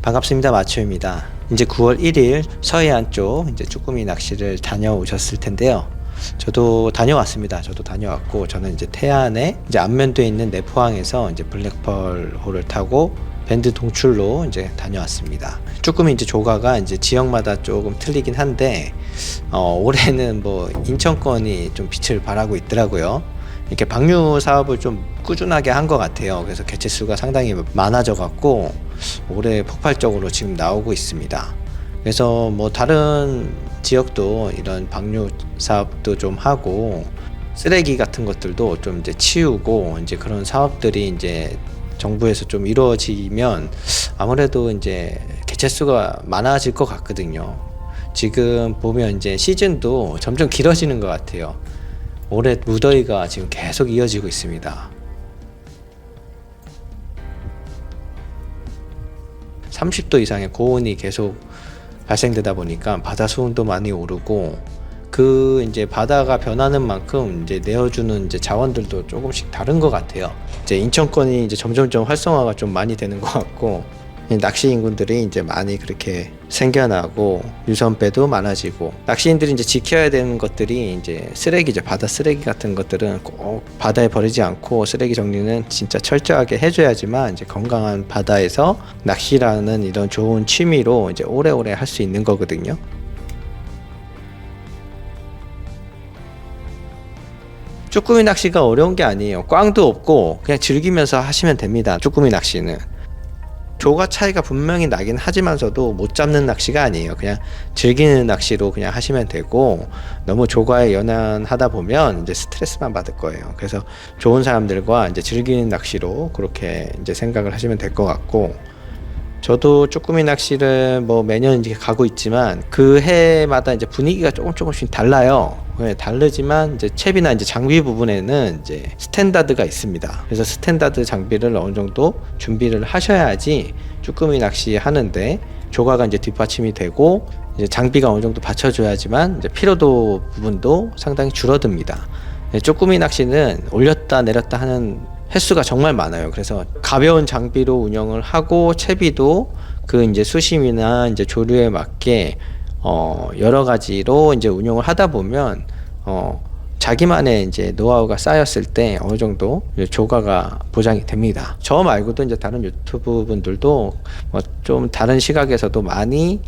반갑습니다. 마초입니다. 이제 9월 1일 서해안 쪽 이제 쭈꾸미 낚시를 다녀오셨을 텐데요. 저도 다녀왔습니다. 저도 다녀왔고, 저는 이제 태안에 이제 안면도에 있는 내포항에서 이제 블랙펄 호를 타고 밴드 동출로 이제 다녀왔습니다. 쭈꾸미 이제 조가가 이제 지역마다 조금 틀리긴 한데, 올해는 뭐 인천권이 좀 빛을 발하고 있더라고요. 이렇게 방류 사업을 좀 꾸준하게 한 것 같아요. 그래서 개체 수가 상당히 많아져 갖고 올해 폭발적으로 지금 나오고 있습니다. 그래서 뭐 다른 지역도 이런 방류 사업도 좀 하고, 쓰레기 같은 것들도 좀 이제 치우고, 이제 그런 사업들이 이제 정부에서 좀 이루어지면 아무래도 이제 개체 수가 많아질 것 같거든요. 지금 보면 이제 시즌도 점점 길어지는 것 같아요. 올해 무더위가 지금 계속 이어지고 있습니다. 30도 이상의 고온이 계속 발생되다 보니까 바다 수온도 많이 오르고, 그 이제 바다가 변하는 만큼 이제 내어주는 이제 자원들도 조금씩 다른 것 같아요. 이제 인천권이 이제 점점점 활성화가 좀 많이 되는 것 같고, 낚시 인군들이 이제 많이 그렇게 생겨나고, 유선배도 많아지고, 낚시인들이 이제 지켜야 되는 것들이 이제 쓰레기죠. 바다 쓰레기 같은 것들은 꼭 바다에 버리지 않고, 쓰레기 정리는 진짜 철저하게 해줘야지만 이제 건강한 바다에서 낚시라는 이런 좋은 취미로 이제 오래오래 할 수 있는 거거든요. 쭈꾸미 낚시가 어려운 게 아니에요. 꽝도 없고 그냥 즐기면서 하시면 됩니다. 쭈꾸미 낚시는 조가 차이가 분명히 나긴 하지만서도 못 잡는 낚시가 아니에요. 그냥 즐기는 낚시로 그냥 하시면 되고, 너무 조가에 연연하다 보면 이제 스트레스만 받을 거예요. 그래서 좋은 사람들과 이제 즐기는 낚시로 그렇게 이제 생각을 하시면 될 것 같고, 저도 쭈꾸미 낚시를 뭐 매년 이제 가고 있지만 그 해마다 이제 분위기가 조금씩 달라요. 다르지만 이제 챕이나 이제 장비 부분에는 이제 스탠다드가 있습니다. 그래서 스탠다드 장비를 어느 정도 준비를 하셔야지 쭈꾸미 낚시 하는데 조가가 이제 뒷받침이 되고, 이제 장비가 어느 정도 받쳐줘야지만 이제 피로도 부분도 상당히 줄어듭니다. 쭈꾸미 낚시는 올렸다 내렸다 하는 횟수가 정말 많아요. 그래서 가벼운 장비로 운영을 하고, 채비도 그 이제 수심이나 이제 조류에 맞게 여러 가지로 이제 운영을 하다 보면 자기만의 이제 노하우가 쌓였을 때 어느 정도 조가가 보장이 됩니다. 저 말고도 이제 다른 유튜브 분들도 좀 다른 시각에서도 많이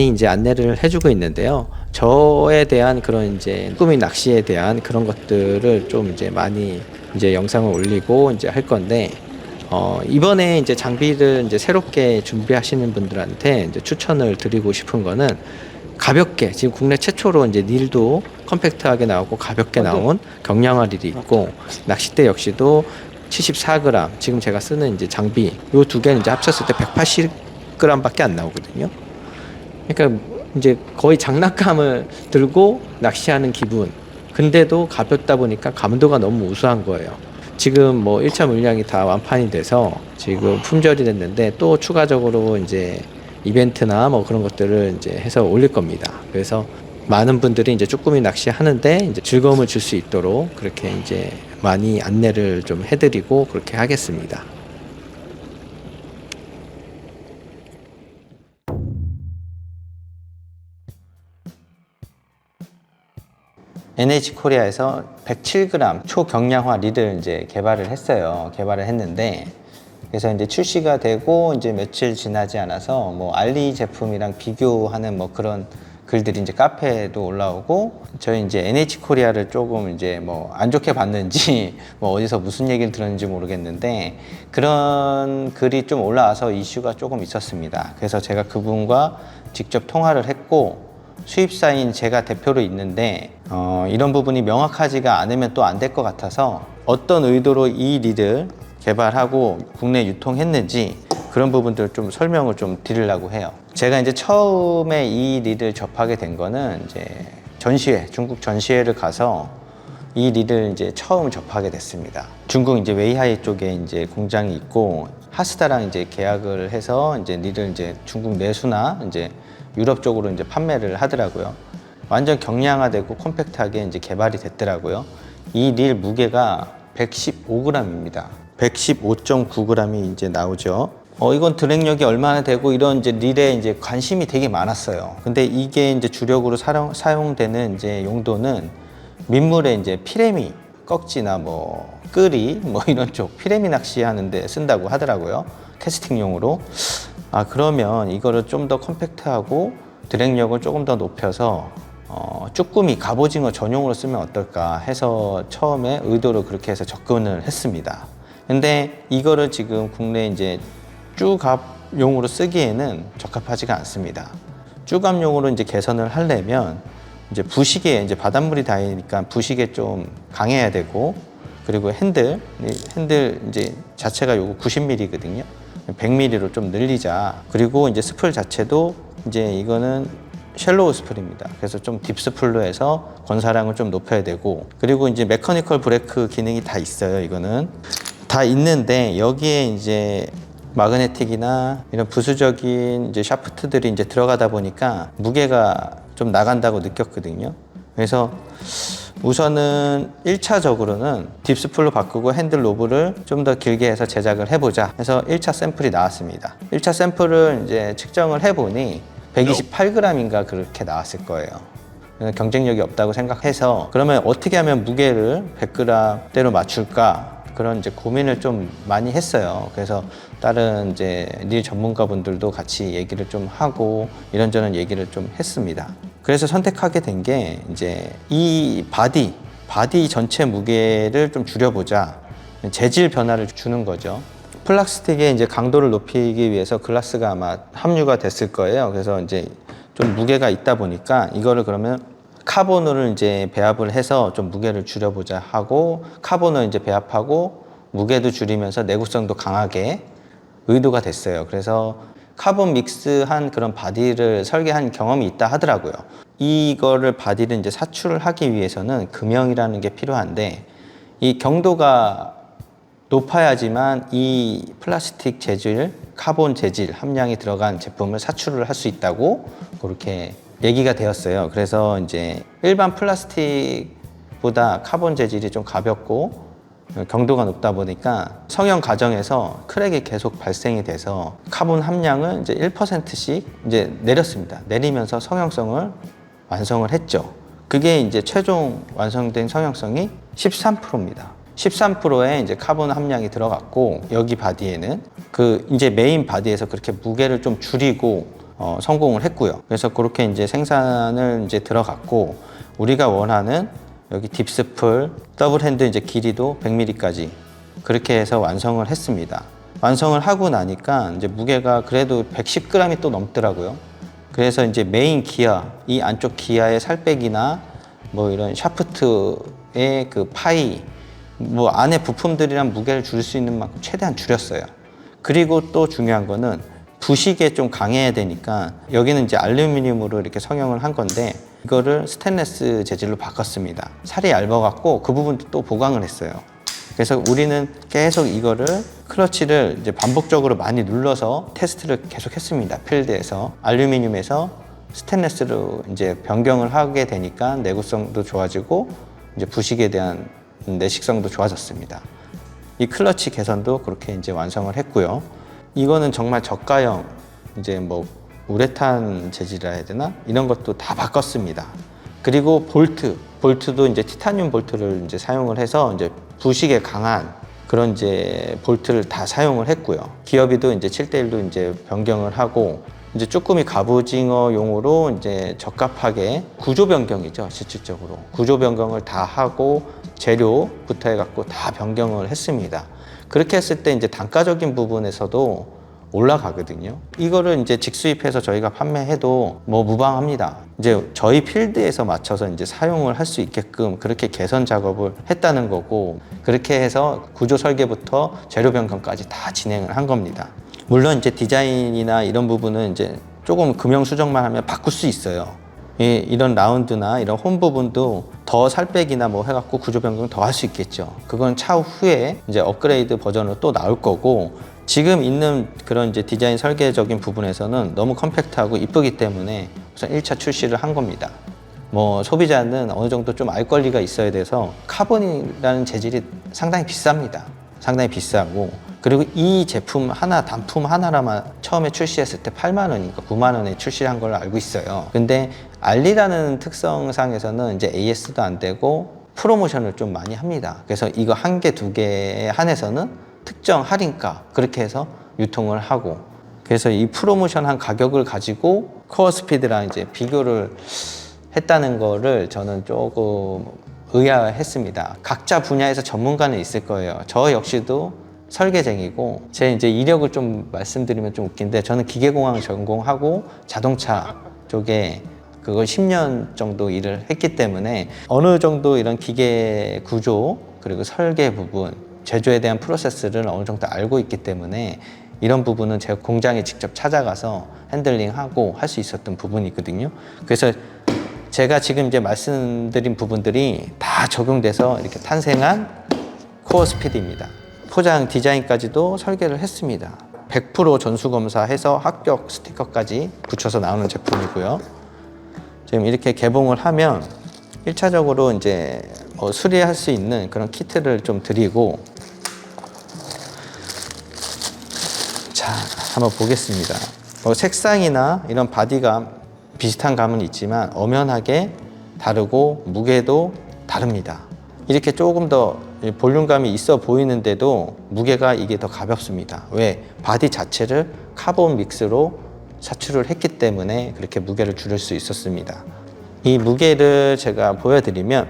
이제 안내를 해주고 있는데요. 저에 대한 그런 이제 쭈꾸미 낚시에 대한 그런 것들을 좀 이제 많이 이제 영상을 올리고 이제 할 건데, 이번에 이제 장비를 이제 새롭게 준비하시는 분들한테 이제 추천을 드리고 싶은 거는, 가볍게 지금 국내 최초로 이제 닐도 컴팩트하게 나오고 가볍게 나온 경량화 릴이 있고, 낚싯대 역시도 74g, 지금 제가 쓰는 이제 장비 요 두 개는 이제 합쳤을 때 180g밖에 안 나오거든요. 그러니까 이제 거의 장난감을 들고 낚시하는 기분. 근데도 가볍다 보니까 감도가 너무 우수한 거예요. 지금 뭐 1차 물량이 다 완판이 돼서 지금 품절이 됐는데, 또 추가적으로 이제 이벤트나 뭐 그런 것들을 이제 해서 올릴 겁니다. 그래서 많은 분들이 이제 쭈꾸미 낚시 하는데 이제 즐거움을 줄 수 있도록 그렇게 이제 많이 안내를 좀 해드리고 그렇게 하겠습니다. NH코리아에서 107g 초경량화 릴을 이제 개발을 했는데, 그래서 이제 출시가 되고 이제 며칠 지나지 않아서 뭐 알리 제품이랑 비교하는 뭐 그런 글들이 이제 카페에도 올라오고, 저희 이제 NH코리아를 조금 이제 뭐 안 좋게 봤는지 뭐 어디서 무슨 얘기를 들었는지 모르겠는데, 그런 글이 좀 올라와서 이슈가 조금 있었습니다. 그래서 제가 그분과 직접 통화를 했고, 수입사인 제가 대표로 있는데 이런 부분이 명확하지가 않으면 또 안 될 것 같아서, 어떤 의도로 이 릴을 개발하고 국내 유통했는지 그런 부분들을 좀 설명을 좀 드리려고 해요. 제가 이제 처음에 이 릴을 접하게 된 거는 이제 전시회, 중국 전시회를 가서 이 릴을 이제 처음 접하게 됐습니다. 중국 이제 웨이하이 쪽에 이제 공장이 있고, 하스다랑 이제 계약을 해서 이제 릴을 이제 중국 내수나 이제 유럽 쪽으로 이제 판매를 하더라고요. 완전 경량화되고 컴팩트하게 이제 개발이 됐더라고요. 이 릴 무게가 115g입니다. 115.9g이 이제 나오죠. 이건 드랙력이 얼마나 되고 이런 이제 릴에 이제 관심이 되게 많았어요. 근데 이게 이제 주력으로 사용되는 이제 용도는 민물에 이제 피레미, 꺽지나 뭐 끄리 뭐 이런 쪽 피레미 낚시하는데 쓴다고 하더라고요. 캐스팅용으로. 그러면 이거를 좀 더 컴팩트하고 드랙력을 조금 더 높여서 쭈꾸미, 갑오징어 전용으로 쓰면 어떨까 해서 처음에 의도로 그렇게 해서 접근을 했습니다. 근데 이거를 지금 국내 이제 쭈갑용으로 쓰기에는 적합하지가 않습니다. 쭈갑용으로 이제 개선을 하려면 이제 부식에 이제 바닷물이 닿으니까 부식에 좀 강해야 되고, 그리고 핸들 이제 자체가 요거 90mm거든요. 100mm로 좀 늘리자. 그리고 이제 스풀 자체도 이제 이거는 쉘로우 스풀입니다. 그래서 좀 딥스풀로 해서 권사량을 좀 높여야 되고, 그리고 이제 메커니컬 브레이크 기능이 다 있어요. 이거는 다 있는데 여기에 이제 마그네틱이나 이런 부수적인 이제 샤프트들이 이제 들어가다 보니까 무게가 좀 나간다고 느꼈거든요. 그래서 우선은 1차적으로는 딥스풀로 바꾸고 핸들 노브를 좀 더 길게 해서 제작을 해보자 해서 1차 샘플이 나왔습니다. 1차 샘플을 이제 측정을 해보니 128g인가 그렇게 나왔을 거예요. 경쟁력이 없다고 생각해서 그러면 어떻게 하면 무게를 100g대로 맞출까, 그런 이제 고민을 좀 많이 했어요. 그래서 다른 이제 릴 전문가분들도 같이 얘기를 좀 하고 이런저런 얘기를 좀 했습니다. 그래서 선택하게 된 게 이제 이 바디 전체 무게를 좀 줄여보자, 재질 변화를 주는 거죠. 플라스틱의 이제 강도를 높이기 위해서 글라스가 아마 함유가 됐을 거예요. 그래서 이제 좀 무게가 있다 보니까 이거를 그러면 카본을 이제 배합을 해서 좀 무게를 줄여보자 하고, 카본을 이제 배합하고 무게도 줄이면서 내구성도 강하게 의도가 됐어요. 그래서 카본 믹스한 그런 바디를 설계한 경험이 있다 하더라고요. 이거를 바디를 이제 사출을 하기 위해서는 금형이라는 게 필요한데, 이 경도가 높아야지만 이 플라스틱 재질, 카본 재질 함량이 들어간 제품을 사출을 할 수 있다고 그렇게 얘기가 되었어요. 그래서 이제 일반 플라스틱보다 카본 재질이 좀 가볍고 경도가 높다 보니까 성형 과정에서 크랙이 계속 발생이 돼서 카본 함량을 이제 1%씩 이제 내렸습니다. 내리면서 성형성을 완성을 했죠. 그게 이제 최종 완성된 성형성이 13%입니다. 13%의 이제 카본 함량이 들어갔고, 여기 바디에는 그 이제 메인 바디에서 그렇게 무게를 좀 줄이고 성공을 했고요. 그래서 그렇게 이제 생산을 이제 들어갔고, 우리가 원하는 여기 딥스풀, 더블 핸드 이제 길이도 100mm까지 그렇게 해서 완성을 했습니다. 완성을 하고 나니까 이제 무게가 그래도 110g이 또 넘더라고요. 그래서 이제 메인 기아, 이 안쪽 기아의 살빼기나 뭐 이런 샤프트의 그 파이, 뭐 안에 부품들이랑 무게를 줄일 수 있는 만큼 최대한 줄였어요. 그리고 또 중요한 거는 부식에 좀 강해야 되니까 여기는 이제 알루미늄으로 이렇게 성형을 한 건데 이거를 스테인리스 재질로 바꿨습니다. 살이 얇아갖고 그 부분도 또 보강을 했어요. 그래서 우리는 계속 이거를 클러치를 이제 반복적으로 많이 눌러서 테스트를 계속 했습니다. 필드에서 알루미늄에서 스테인리스로 이제 변경을 하게 되니까 내구성도 좋아지고 이제 부식에 대한 내식성도 좋아졌습니다. 이 클러치 개선도 그렇게 이제 완성을 했고요. 이거는 정말 저가형 이제 뭐 우레탄 재질이라 해야 되나? 이런 것도 다 바꿨습니다. 그리고 볼트도 이제 티타늄 볼트를 이제 사용을 해서 이제 부식에 강한 그런 이제 볼트를 다 사용을 했고요. 기어비도 이제 7:1로 이제 변경을 하고, 이제 쭈꾸미 갑오징어용으로 이제 적합하게 구조 변경이죠. 실질적으로 구조 변경을 다 하고 재료부터 해갖고 다 변경을 했습니다. 그렇게 했을 때 이제 단가적인 부분에서도 올라가거든요. 이거를 이제 직수입해서 저희가 판매해도 뭐 무방합니다. 이제 저희 필드에서 맞춰서 이제 사용을 할 수 있게끔 그렇게 개선 작업을 했다는 거고, 그렇게 해서 구조 설계부터 재료 변경까지 다 진행을 한 겁니다. 물론 이제 디자인이나 이런 부분은 이제 조금 금형 수정만 하면 바꿀 수 있어요. 이런 라운드나 이런 홈 부분도 더 살빼기나 뭐 해갖고 구조 변경 더 할 수 있겠죠. 그건 차후에 이제 업그레이드 버전으로 또 나올 거고, 지금 있는 그런 이제 디자인 설계적인 부분에서는 너무 컴팩트하고 이쁘기 때문에 우선 1차 출시를 한 겁니다. 뭐 소비자는 어느 정도 좀 알 권리가 있어야 돼서 카본이라는 재질이 상당히 비쌉니다. 상당히 비싸고, 그리고 이 제품 하나, 단품 하나라만 처음에 출시했을 때 8만 원인가 9만 원에 출시한 걸로 알고 있어요. 근데 알리라는 특성상에서는 이제 AS도 안 되고 프로모션을 좀 많이 합니다. 그래서 이거 한 개, 두 개에 한해서는 특정 할인가 그렇게 해서 유통을 하고, 그래서 이 프로모션한 가격을 가지고 코어 스피드랑 이제 비교를 했다는 거를 저는 조금 의아했습니다. 각자 분야에서 전문가는 있을 거예요. 저 역시도 설계쟁이고, 제 이제 이력을 좀 말씀드리면 좀 웃긴데, 저는 기계공학 전공하고 자동차 쪽에 그걸 10년 정도 일을 했기 때문에 어느 정도 이런 기계 구조 그리고 설계 부분, 제조에 대한 프로세스를 어느 정도 알고 있기 때문에 이런 부분은 제가 공장에 직접 찾아가서 핸들링하고 할 수 있었던 부분이거든요. 그래서 제가 지금 이제 말씀드린 부분들이 다 적용돼서 이렇게 탄생한 코어 스피드입니다. 포장 디자인까지도 설계를 했습니다. 100% 전수검사해서 합격 스티커까지 붙여서 나오는 제품이고요. 지금 이렇게 개봉을 하면 1차적으로 이제 수리할 수 있는 그런 키트를 좀 드리고, 자, 한번 보겠습니다. 색상이나 이런 바디감 비슷한 감은 있지만 엄연하게 다르고 무게도 다릅니다. 이렇게 조금 더 볼륨감이 있어 보이는데도 무게가 이게 더 가볍습니다. 왜? 바디 자체를 카본 믹스로 사출을 했기 때문에 그렇게 무게를 줄일 수 있었습니다. 이 무게를 제가 보여드리면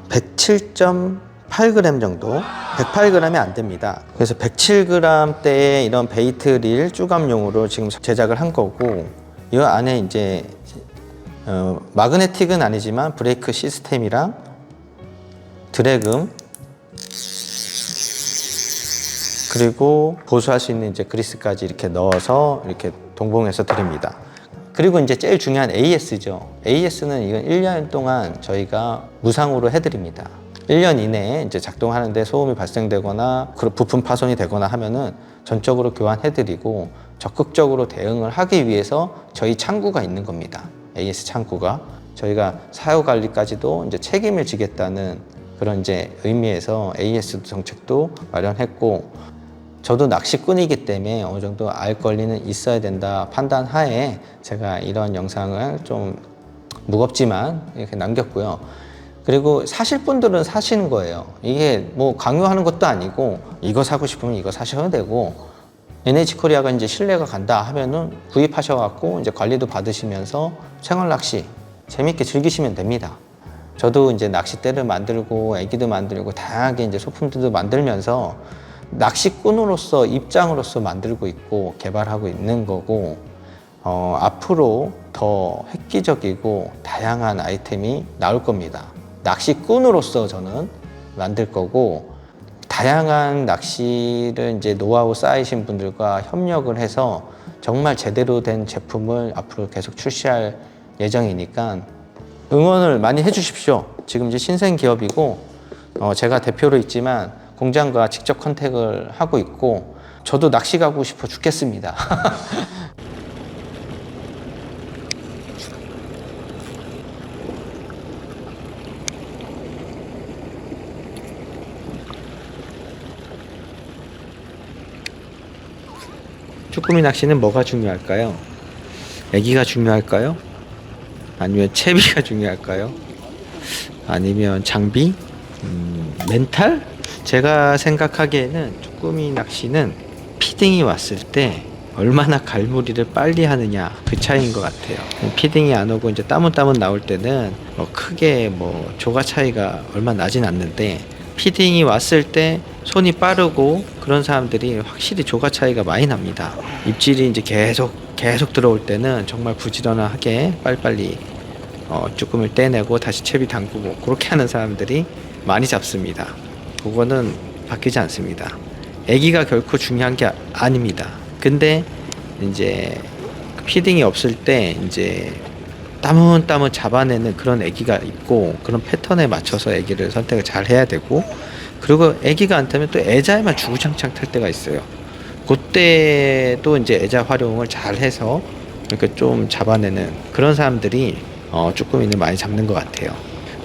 107.8g 정도, 108g이 안 됩니다. 그래서 107g대의 이런 베이트릴 쭈감용으로 지금 제작을 한 거고, 이 안에 이제 마그네틱은 아니지만 브레이크 시스템이랑 드래금 그리고 보수할 수 있는 이제 그리스까지 이렇게 넣어서 이렇게 동봉해서 드립니다. 그리고 이제 제일 중요한 AS죠. AS는 이건 1년 동안 저희가 무상으로 해드립니다. 1년 이내에 이제 작동하는데 소음이 발생되거나 부품 파손이 되거나 하면은 전적으로 교환해드리고 적극적으로 대응을 하기 위해서 저희 창구가 있는 겁니다. AS 창구가. 저희가 사후 관리까지도 이제 책임을 지겠다는 그런 이제 의미에서 AS 정책도 마련했고, 저도 낚시꾼이기 때문에 어느 정도 알 권리는 있어야 된다 판단하에 제가 이런 영상을 좀 무겁지만 이렇게 남겼고요. 그리고 사실 분들은 사시는 거예요. 이게 뭐 강요하는 것도 아니고 이거 사고 싶으면 이거 사셔도 되고, NH코리아가 이제 신뢰가 간다 하면은 구입하셔갖고 이제 관리도 받으시면서 생활 낚시 재밌게 즐기시면 됩니다. 저도 이제 낚싯대를 만들고 애기도 만들고 다양하게 이제 소품들도 만들면서 낚시꾼으로서 입장으로서 만들고 있고 개발하고 있는 거고, 앞으로 더 획기적이고 다양한 아이템이 나올 겁니다. 낚시꾼으로서 저는 만들 거고, 다양한 낚시를 이제 노하우 쌓이신 분들과 협력을 해서 정말 제대로 된 제품을 앞으로 계속 출시할 예정이니까 응원을 많이 해주십시오. 지금 이제 신생 기업이고 제가 대표로 있지만 공장과 직접 컨택을 하고 있고, 저도 낚시 가고 싶어 죽겠습니다. 쭈꾸미 낚시는 뭐가 중요할까요? 애기가 중요할까요? 아니면 채비가 중요할까요? 아니면 장비? 멘탈? 제가 생각하기에는 쭈꾸미 낚시는 피딩이 왔을 때 얼마나 갈무리를 빨리 하느냐 그 차이인 것 같아요. 피딩이 안 오고 이제 따문따문 나올 때는 크게 조가 차이가 얼마 나진 않는데, 피딩이 왔을 때 손이 빠르고 그런 사람들이 확실히 조가 차이가 많이 납니다. 입질이 이제 계속 들어올 때는 정말 부지런하게 빨리빨리 쭈꾸미를 떼내고 다시 채비 담그고 그렇게 하는 사람들이 많이 잡습니다. 그거는 바뀌지 않습니다. 애기가 결코 중요한 게 아닙니다. 근데 이제 피딩이 없을 때 이제 따문따문 잡아내는 그런 애기가 있고, 그런 패턴에 맞춰서 애기를 선택을 잘 해야 되고, 그리고 애기가 안 타면 또 애자에만 주구장창 탈 때가 있어요. 그때도 이제 애자 활용을 잘 해서 이렇게 좀 잡아내는 그런 사람들이 쭈꾸미는 많이 잡는 것 같아요.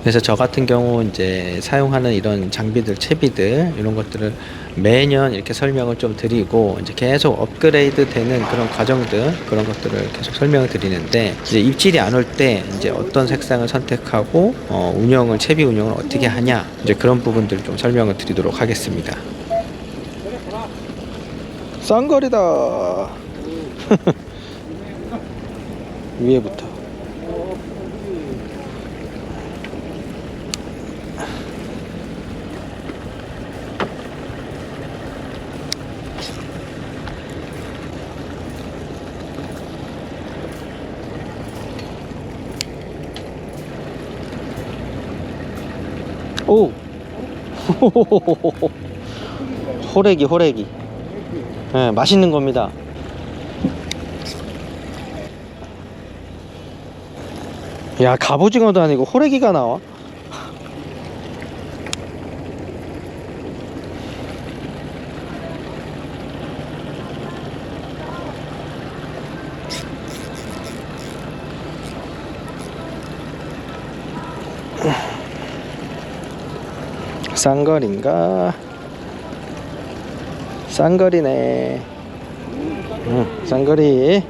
그래서 저 같은 경우 이제 사용하는 이런 장비들, 채비들 이런 것들을 매년 이렇게 설명을 좀 드리고 이제 계속 업그레이드 되는 그런 과정들 그런 것들을 계속 설명을 드리는데 이제 입질이 안 올 때 이제 어떤 색상을 선택하고 운영을 채비 운영을 어떻게 하냐 이제 그런 부분들을 좀 설명을 드리도록 하겠습니다. 쌍거리다. 위에부터. 오! 호래기, 호래기. 네, 맛있는 겁니다. 야, 갑오징어도 아니고 호래기가 나와? 쌍거리인가? 쌍거리네. 응, 쌍거리.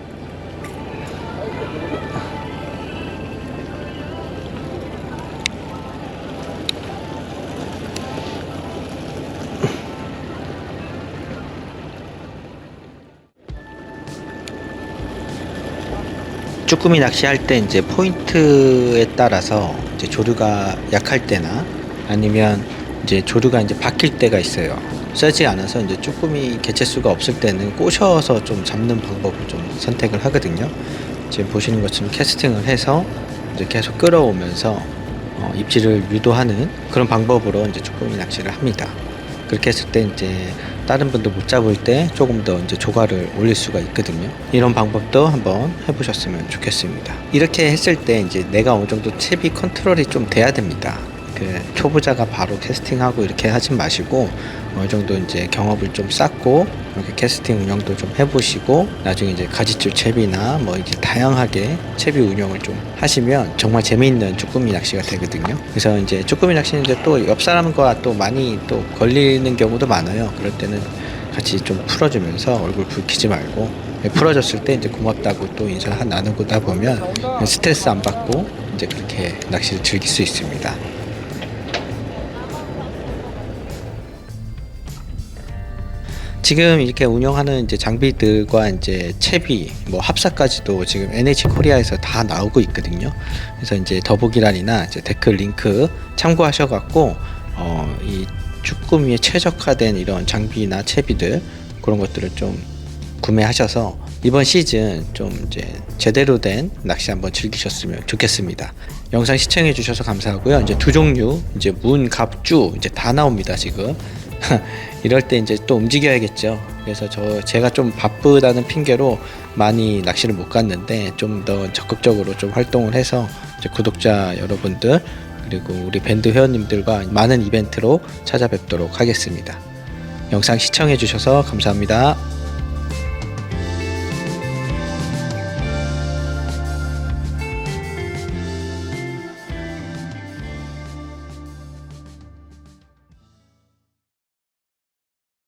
쭈꾸미 낚시할 때 이제 포인트에 따라서 이제 조류가 약할 때나 아니면 이제 조류가 이제 바뀔 때가 있어요. 세지 않아서 이제 쭈꾸미 개체수가 없을 때는 꼬셔서 좀 잡는 방법을 좀 선택을 하거든요. 지금 보시는 것처럼 캐스팅을 해서 이제 계속 끌어오면서 입질을 유도하는 그런 방법으로 이제 쭈꾸미 낚시를 합니다. 그렇게 했을 때 이제 다른 분도 못 잡을 때 조금 더 이제 조과를 올릴 수가 있거든요. 이런 방법도 한번 해보셨으면 좋겠습니다. 이렇게 했을 때 이제 내가 어느 정도 채비 컨트롤이 좀 돼야 됩니다. 그 초보자가 바로 캐스팅하고 이렇게 하지 마시고 어느 정도 이제 경험을 좀 쌓고 이렇게 캐스팅 운영도 좀 해보시고 나중에 이제 가지줄 채비나 뭐 이제 다양하게 채비 운영을 좀 하시면 정말 재미있는 쭈꾸미 낚시가 되거든요. 그래서 이제 쭈꾸미 낚시는 이제 또 옆 사람과 또 많이 또 걸리는 경우도 많아요. 그럴 때는 같이 좀 풀어주면서 얼굴 붉히지 말고 풀어줬을 때 이제 고맙다고 또 인사 나누다 보면 스트레스 안 받고 이제 그렇게 낚시를 즐길 수 있습니다. 지금 이렇게 운영하는 이제 장비들과 이제 채비, 뭐 합사까지도 지금 NH 코리아에서 다 나오고 있거든요. 그래서 이제 더보기란이나 이제 댓글 링크 참고하셔갖고 이 쭈꾸미에 최적화된 이런 장비나 채비들 그런 것들을 좀 구매하셔서 이번 시즌 좀 이제 제대로 된 낚시 한번 즐기셨으면 좋겠습니다. 영상 시청해 주셔서 감사하고요. 이제 두 종류, 이제 문, 갑, 쭈 이제 다 나옵니다 지금. 이럴 때 이제 또 움직여야겠죠. 그래서 제가 좀 바쁘다는 핑계로 많이 낚시를 못 갔는데 좀 더 적극적으로 좀 활동을 해서 이제 구독자 여러분들 그리고 우리 밴드 회원님들과 많은 이벤트로 찾아뵙도록 하겠습니다. 영상 시청해 주셔서 감사합니다.